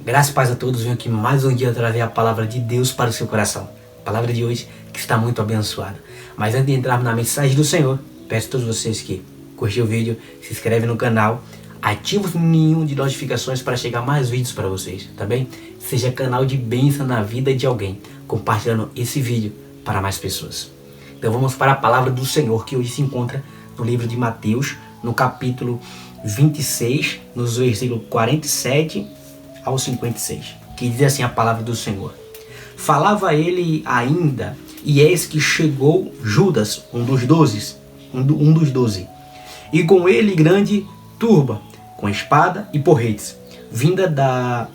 Graças e paz a todos, venho aqui mais um dia trazer a palavra de Deus para o seu coração. A palavra de hoje que está muito abençoada. Mas antes de entrarmos na mensagem do Senhor, peço a todos vocês que curtem o vídeo, se inscreve no canal, ativa o sininho de notificações para chegar mais vídeos para vocês, tá bem? Seja canal de bênção na vida de alguém, compartilhando esse vídeo para mais pessoas. Então vamos para a palavra do Senhor, que hoje se encontra no livro de Mateus, no capítulo 26, nos versículos 47 ao 56, que diz assim a palavra do Senhor. Falava ele ainda, e eis que chegou Judas, um dos doze, e com ele grande turba, com espada e porretes, vinda da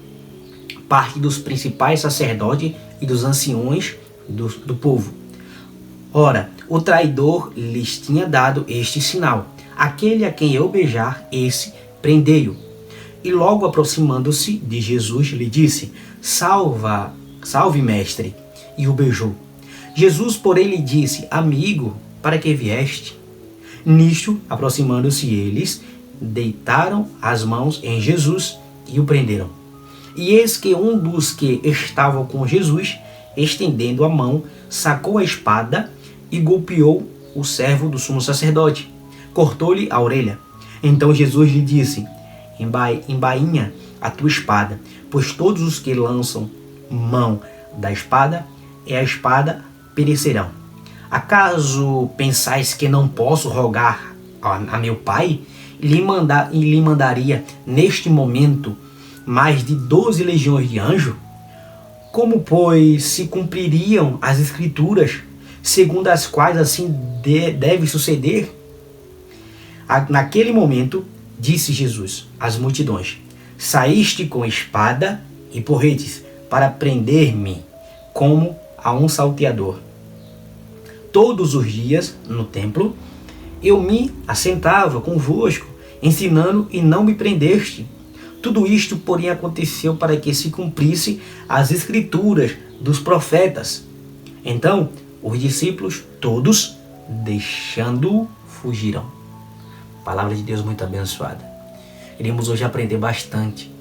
parte dos principais sacerdotes e dos anciões do povo. Ora, o traidor lhes tinha dado este sinal: aquele a quem eu beijar, esse prendei-o. E logo aproximando-se de Jesus, lhe disse: Salve, mestre, e o beijou. Jesus, porém, lhe disse: Amigo, para que vieste? Nisto, aproximando-se eles, deitaram as mãos em Jesus e o prenderam. E eis que um dos que estavam com Jesus, estendendo a mão, sacou a espada e golpeou o servo do sumo sacerdote. Cortou-lhe a orelha. Então Jesus lhe disse: Embainha a tua espada, pois todos os que lançam mão da espada, a espada perecerão. Acaso pensais que não posso rogar a meu Pai, e lhe mandaria neste momento mais de 12 legiões de anjos? Como, pois, se cumpririam as Escrituras, segundo as quais assim deve suceder? Naquele momento, disse Jesus às multidões: Saíste com espada e porretes para prender-me como a um salteador. Todos os dias no templo eu me assentava convosco, ensinando, e não me prendeste. Tudo isto, porém, aconteceu para que se cumprisse as Escrituras dos profetas. Então os discípulos todos, deixando-o, fugiram. Palavra de Deus muito abençoada. Iremos hoje aprender bastante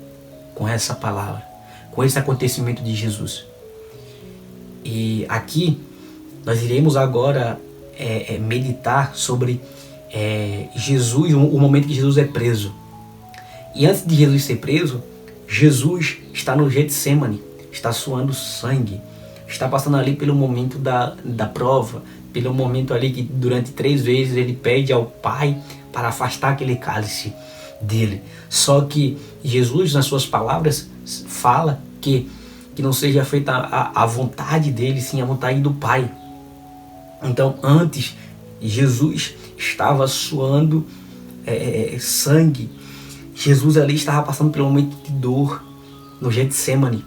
com essa palavra, com esse acontecimento de Jesus. E aqui nós iremos agora meditar sobre Jesus, o momento que Jesus é preso. E antes de Jesus ser preso, Jesus está no Getsêmani, está suando sangue, está passando ali pelo momento da prova, pelo momento ali que durante 3 vezes ele pede ao Pai para afastar aquele cálice dele. Só que Jesus, nas suas palavras, fala que não seja feita a vontade dele, sim a vontade do Pai. Então, antes, Jesus estava suando sangue. Jesus ali estava passando pelo momento de dor no Getsêmani.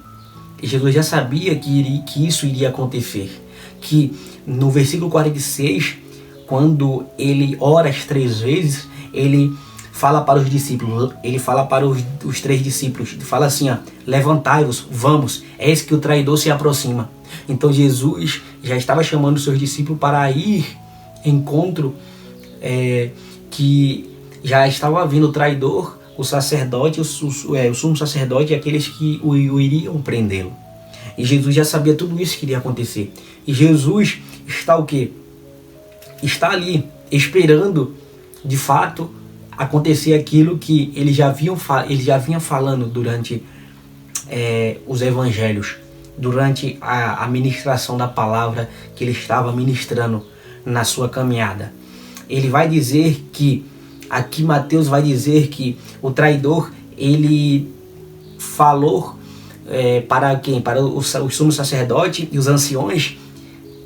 E Jesus já sabia que isso iria acontecer. Que no versículo 46, quando ele ora as 3 vezes, ele fala para os discípulos, ele fala para os 3 discípulos, ele fala assim: levantai-vos, vamos, eis que o traidor se aproxima. Então Jesus já estava chamando os seus discípulos para ir em encontro, que já estava vindo o traidor, o sacerdote, o sumo sacerdote e aqueles que o iriam prendê-lo. E Jesus já sabia tudo isso que iria acontecer. E Jesus está o quê? Está ali esperando, de fato, acontecer aquilo que ele já vinha falando durante os evangelhos, durante a ministração da palavra que ele estava ministrando na sua caminhada. Ele vai dizer que, aqui Mateus vai dizer que o traidor, ele falou para quem? Para o sumo sacerdote e os anciões,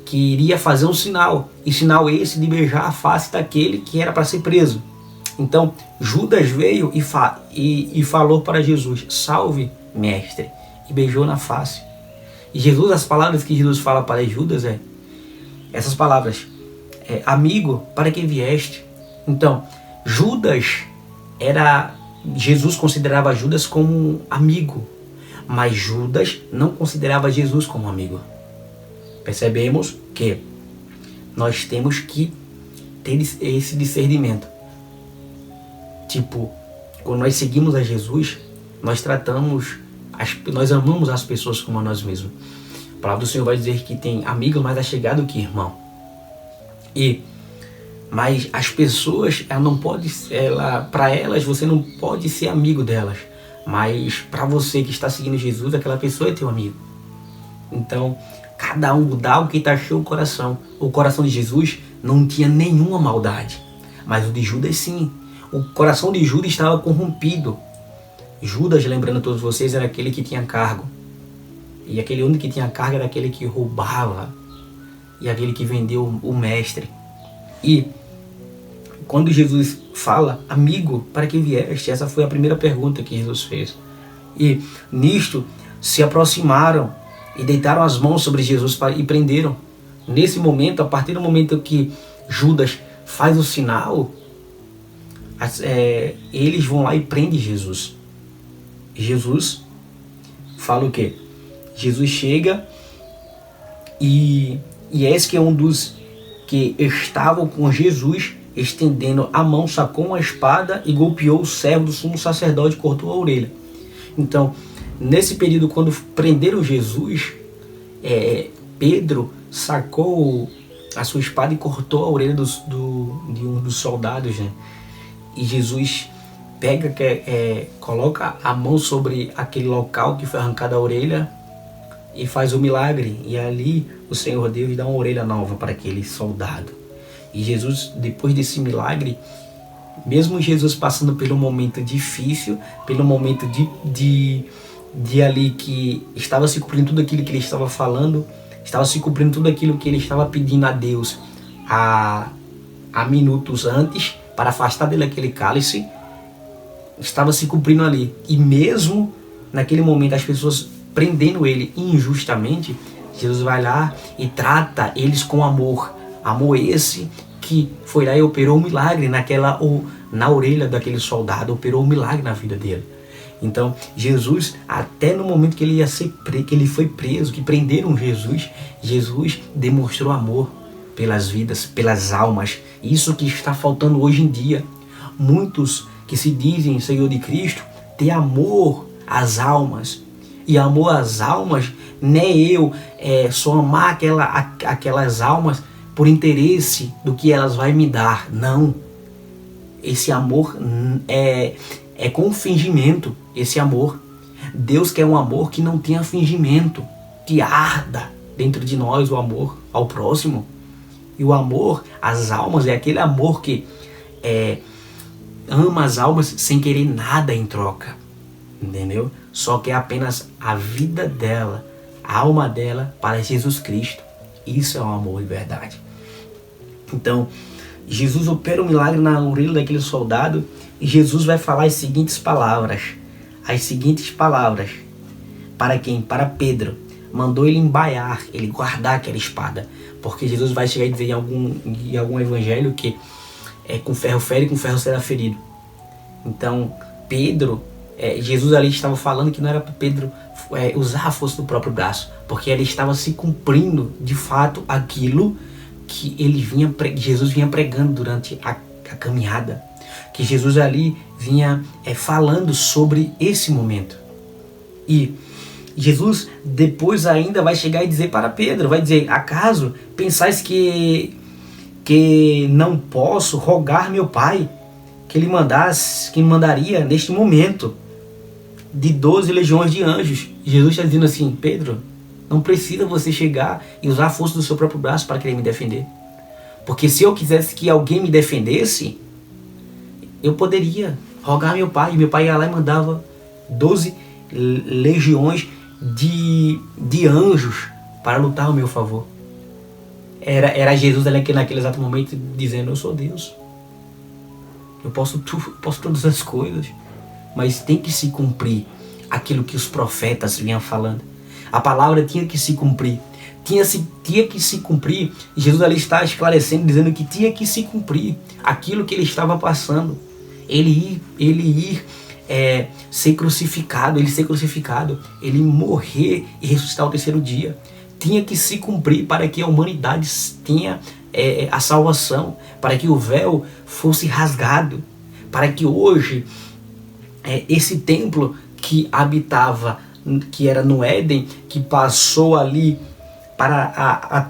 que iria fazer um sinal, e sinal esse de beijar a face daquele que era para ser preso. Então Judas veio e falou para Jesus: Salve, mestre, e beijou na face. E Jesus, as palavras que Jesus fala para Judas essas palavras: amigo, para que vieste? Então Jesus considerava Judas como um amigo, mas Judas não considerava Jesus como amigo. Percebemos que nós temos que ter esse discernimento. Tipo, quando nós seguimos a Jesus, nós tratamos Nós amamos as pessoas como a nós mesmos. A palavra do Senhor vai dizer que tem amigo mais achegado que irmão. Mas as pessoas, para elas você não pode ser amigo delas. Mas para você que está seguindo Jesus, aquela pessoa é teu amigo. Então, cada um dá o que está cheio o coração. O coração de Jesus não tinha nenhuma maldade. Mas o de Judas sim. O coração de Judas estava corrompido. Judas, lembrando a todos vocês, era aquele que tinha cargo. E aquele único que tinha cargo era aquele que roubava. E aquele que vendeu o mestre. E quando Jesus fala, amigo, para que vieste? Essa foi a primeira pergunta que Jesus fez. E nisto se aproximaram e deitaram as mãos sobre Jesus e prenderam. Nesse momento, a partir do momento que Judas faz o sinal, eles vão lá e prendem Jesus. Jesus fala o quê? Jesus chega e esse que é um dos que estavam com Jesus, estendendo a mão, sacou uma espada e golpeou o servo do sumo sacerdote e cortou a orelha. Então, nesse período, quando prenderam Jesus, Pedro sacou a sua espada e cortou a orelha de um dos soldados, né? E Jesus pega, coloca a mão sobre aquele local que foi arrancada a orelha e faz o milagre. E ali o Senhor Deus dá uma orelha nova para aquele soldado. E Jesus, depois desse milagre, mesmo Jesus passando pelo momento difícil, pelo momento de ali que estava se cumprindo tudo aquilo que ele estava falando, estava se cumprindo tudo aquilo que ele estava pedindo a Deus há minutos antes, para afastar dele aquele cálice, estava se cumprindo ali. E mesmo naquele momento, as pessoas prendendo ele injustamente, Jesus vai lá e trata eles com amor. Amor esse que foi lá e operou um milagre na orelha daquele soldado, operou um milagre na vida dele. Então, Jesus, até no momento que ele ia ser que ele foi preso, que prenderam Jesus, Jesus demonstrou amor pelas vidas, pelas almas. Isso que está faltando hoje em dia. Muitos que se dizem Senhor de Cristo têm amor às almas. E amor às almas não é só amar aquelas almas por interesse do que elas vão me dar. Não. Esse amor é com fingimento. Esse amor. Deus quer um amor que não tenha fingimento. Que arda dentro de nós o amor ao próximo. E o amor às almas é aquele amor que ama as almas sem querer nada em troca. Entendeu? Só quer apenas a vida dela, a alma dela para Jesus Cristo. Isso é um amor de verdade. Então, Jesus opera um milagre na orelha daquele soldado e Jesus vai falar as seguintes palavras. As seguintes palavras. Para quem? Para Pedro. Mandou ele embaiar, ele guardar aquela espada. Porque Jesus vai chegar e dizer em algum evangelho que com ferro fere e com ferro será ferido. Então, Pedro, Jesus ali estava falando que não era para Pedro usar a força do próprio braço, porque ele estava se cumprindo de fato aquilo que Jesus vinha pregando durante a caminhada, que Jesus ali vinha falando sobre esse momento. E Jesus depois ainda vai chegar e dizer para Pedro, vai dizer: acaso pensais que não posso rogar meu Pai que me mandaria neste momento de 12 legiões de anjos? Jesus está dizendo assim: Pedro, não precisa você chegar e usar a força do seu próprio braço para querer me defender. Porque se eu quisesse que alguém me defendesse, eu poderia rogar meu Pai. Meu Pai ia lá e mandava 12 legiões de anjos para lutar ao meu favor. Era Jesus ali naquele exato momento dizendo: eu sou Deus. Eu posso todas as coisas. Mas tem que se cumprir aquilo que os profetas vinham falando. A palavra tinha que se cumprir. Tinha que se cumprir. Jesus ali está esclarecendo, dizendo que tinha que se cumprir aquilo que ele estava passando. Ele ir ser crucificado, ele morrer e ressuscitar ao terceiro dia. Tinha que se cumprir para que a humanidade tenha a salvação, para que o véu fosse rasgado, para que hoje esse templo que habitava que era no Éden, que passou ali para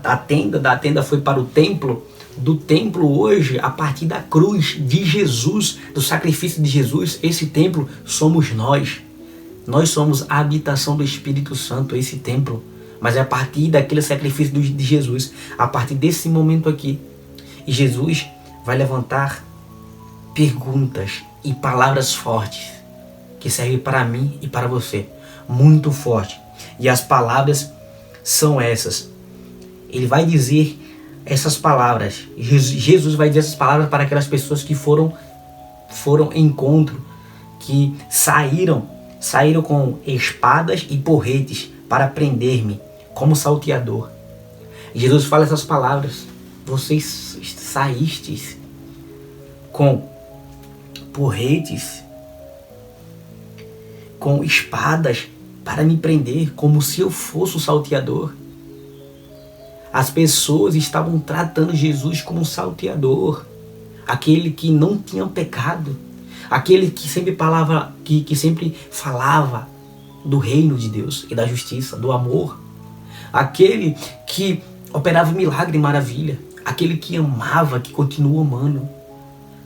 a tenda, da tenda foi para o templo, do templo hoje, a partir da cruz de Jesus, do sacrifício de Jesus, esse templo somos nós. Nós somos a habitação do Espírito Santo, esse templo. Mas é a partir daquele sacrifício de Jesus, a partir desse momento aqui. E Jesus vai levantar perguntas e palavras fortes, que servem para mim e para você. Muito forte. E as palavras são essas. Ele vai dizer essas palavras. Jesus vai dizer essas palavras para aquelas pessoas que foram em encontro, que saíram com espadas e porretes para prender-me como salteador. Jesus fala essas palavras. Vocês saístes com porretes, com espadas para me prender, como se eu fosse o salteador. As pessoas estavam tratando Jesus como um salteador, aquele que não tinha pecado, aquele que sempre falava do reino de Deus e da justiça, do amor, aquele que operava milagre e maravilha, aquele que amava, que continua amando,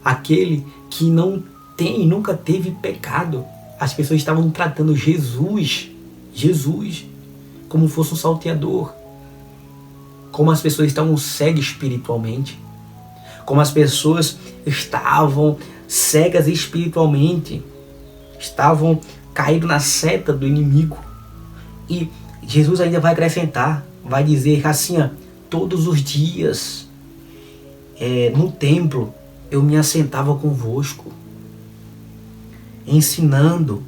aquele que não tem e nunca teve pecado. As pessoas estavam tratando Jesus como fosse um salteador, como as pessoas estavam cegas espiritualmente, como as pessoas estavam cegas espiritualmente, estavam caídos na seta do inimigo. E Jesus ainda vai acrescentar, vai dizer assim, todos os dias no templo eu me assentava convosco, ensinando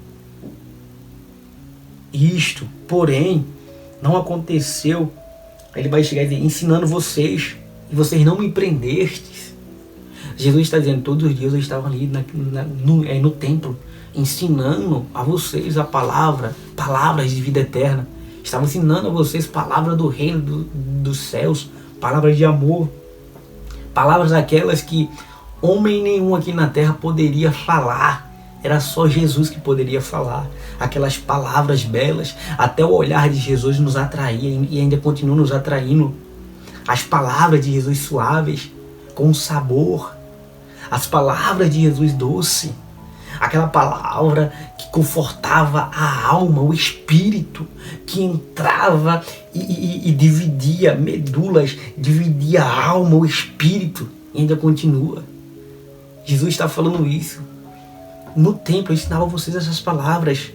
isto, porém não aconteceu. Ele vai chegar e dizer, ensinando vocês, e vocês não me prendestes. Jesus está dizendo, todos os dias eu estava ali no templo, ensinando a vocês a palavras de vida eterna. Estava ensinando a vocês palavras do reino dos céus, palavras de amor, palavras aquelas que homem nenhum aqui na terra poderia falar. Era só Jesus que poderia falar. Aquelas palavras belas, até o olhar de Jesus nos atraía e ainda continua nos atraindo. As palavras de Jesus suaves, com sabor. As palavras de Jesus doce. Aquela palavra que confortava a alma, o espírito, que entrava e dividia medulas, dividia a alma, o espírito, e ainda continua. Jesus está falando isso. No templo eu ensinava vocês essas palavras.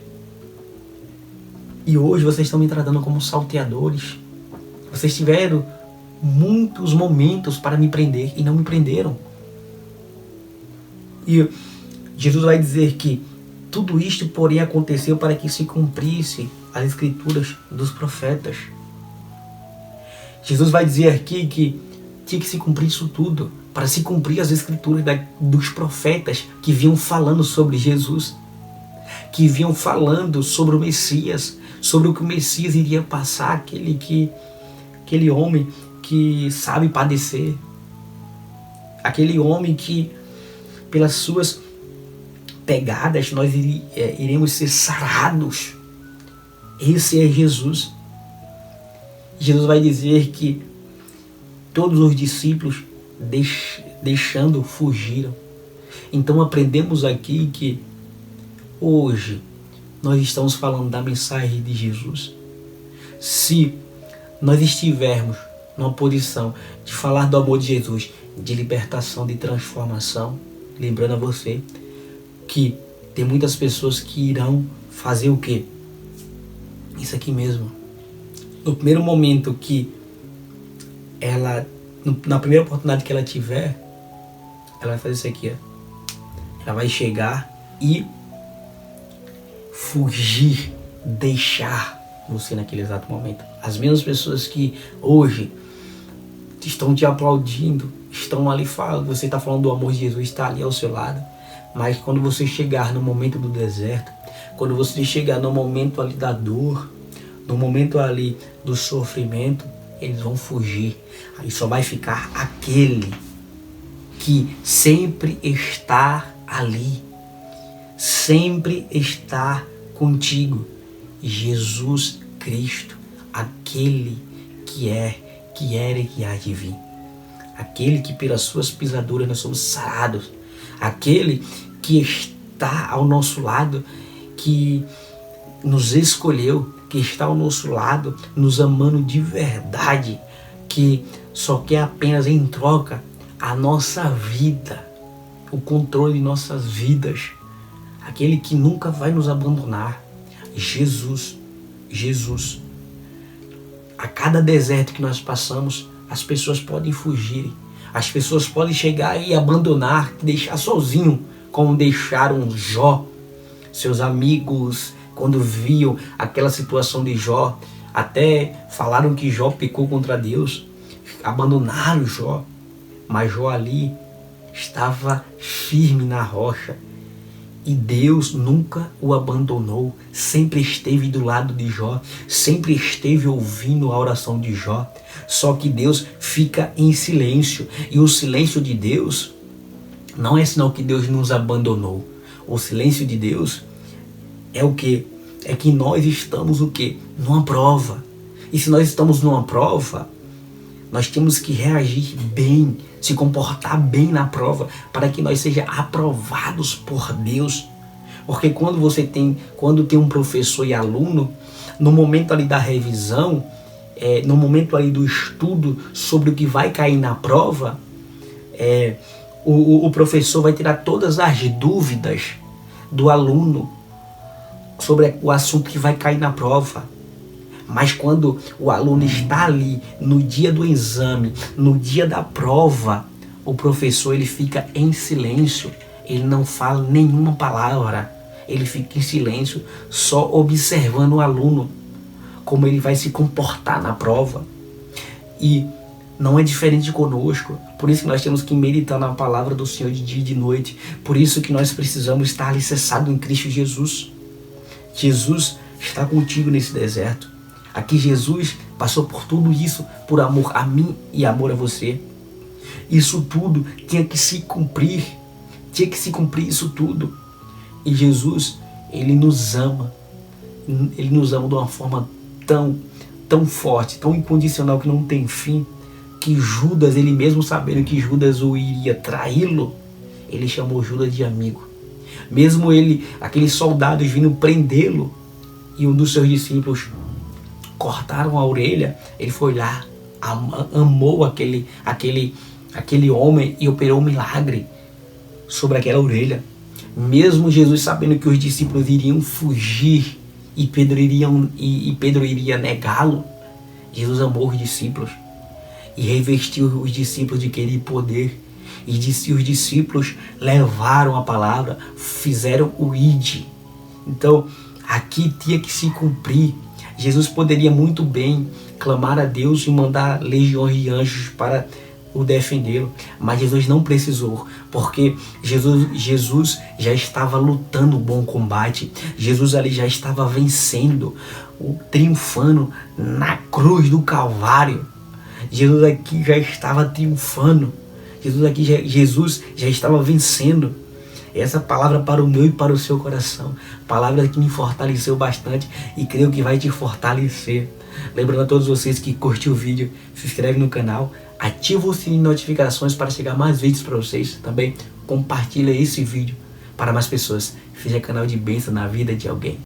E hoje vocês estão me tratando como salteadores. Vocês tiveram muitos momentos para me prender e não me prenderam. E Jesus vai dizer que tudo isto, porém, aconteceu para que se cumprisse as escrituras dos profetas. Jesus vai dizer aqui que tinha que se cumprir isso tudo, para se cumprir as escrituras dos profetas que vinham falando sobre Jesus, que vinham falando sobre o Messias, sobre o que o Messias iria passar, aquele homem que sabe padecer, aquele homem que pelas suas pegadas nós iremos ser sarados. Esse é Jesus. Jesus vai dizer que todos os discípulos deixando fugiram. Então aprendemos aqui que hoje nós estamos falando da mensagem de Jesus. Se nós estivermos numa posição de falar do amor de Jesus, de libertação, de transformação, lembrando a você que tem muitas pessoas que irão fazer o quê? Isso aqui mesmo. No primeiro momento que ela, na primeira oportunidade que ela tiver, ela vai fazer isso aqui, Ela vai chegar e fugir, deixar você naquele exato momento. As mesmas pessoas que hoje estão te aplaudindo, estão ali falando, você está falando do amor de Jesus, está ali ao seu lado, mas quando você chegar no momento do deserto, quando você chegar no momento ali da dor, no momento ali do sofrimento, eles vão fugir. Aí só vai ficar aquele que sempre está ali, sempre está contigo. Jesus Cristo, aquele que era e que há de vir. Aquele que pelas suas pisaduras nós somos sarados. Aquele que está ao nosso lado, que nos escolheu, que está ao nosso lado, nos amando de verdade, que só quer apenas em troca a nossa vida, o controle de nossas vidas. Aquele que nunca vai nos abandonar. Jesus. A cada deserto que nós passamos, as pessoas podem fugir. As pessoas podem chegar e abandonar, deixar sozinho, como deixaram Jó. Seus amigos, quando viam aquela situação de Jó, até falaram que Jó pecou contra Deus, abandonaram Jó. Mas Jó ali estava firme na rocha. E Deus nunca o abandonou, sempre esteve do lado de Jó, sempre esteve ouvindo a oração de Jó. Só que Deus fica em silêncio, e o silêncio de Deus não é sinal que Deus nos abandonou. O silêncio de Deus é o quê? É que nós estamos o quê? Numa prova. E se nós estamos numa prova, nós temos que reagir bem, se comportar bem na prova, para que nós sejamos aprovados por Deus. Porque quando tem um professor e aluno, no momento ali da revisão, no momento ali do estudo sobre o que vai cair na prova, o professor vai tirar todas as dúvidas do aluno sobre o assunto que vai cair na prova. Mas quando o aluno está ali no dia do exame, no dia da prova, o professor ele fica em silêncio, ele não fala nenhuma palavra, ele fica em silêncio, só observando o aluno, como ele vai se comportar na prova. E não é diferente conosco, por isso que nós temos que meditar na palavra do Senhor de dia e de noite, por isso que nós precisamos estar alicerçados em Cristo Jesus. Jesus está contigo nesse deserto. Aqui Jesus passou por tudo isso por amor a mim e amor a você. Isso tudo tinha que se cumprir. Tinha que se cumprir isso tudo. E Jesus, Ele nos ama. Ele nos ama de uma forma tão forte, tão incondicional, que não tem fim. Que Judas, ele mesmo sabendo que Judas o iria traí-lo, ele chamou Judas de amigo. Mesmo aqueles soldados vindo prendê-lo, e um dos seus discípulos cortaram a orelha, ele foi lá, amou aquele homem e operou um milagre sobre aquela orelha. Mesmo Jesus sabendo que os discípulos iriam fugir e Pedro iria negá-lo, Jesus amou os discípulos e revestiu os discípulos de querer poder. E os discípulos levaram a palavra, fizeram o ide. Então aqui tinha que se cumprir. Jesus poderia muito bem clamar a Deus e mandar legiões de anjos para o defendê-lo, mas Jesus não precisou, porque Jesus já estava lutando o bom combate. Jesus ali já estava vencendo, triunfando na cruz do Calvário. Jesus aqui já estava triunfando. Jesus já estava vencendo. Essa palavra para o meu e para o seu coração, palavra que me fortaleceu bastante e creio que vai te fortalecer. Lembrando a todos vocês que curtiu o vídeo, se inscreve no canal, ativa o sininho de notificações para chegar mais vídeos para vocês. Também compartilha esse vídeo para mais pessoas. Seja canal de bênção na vida de alguém.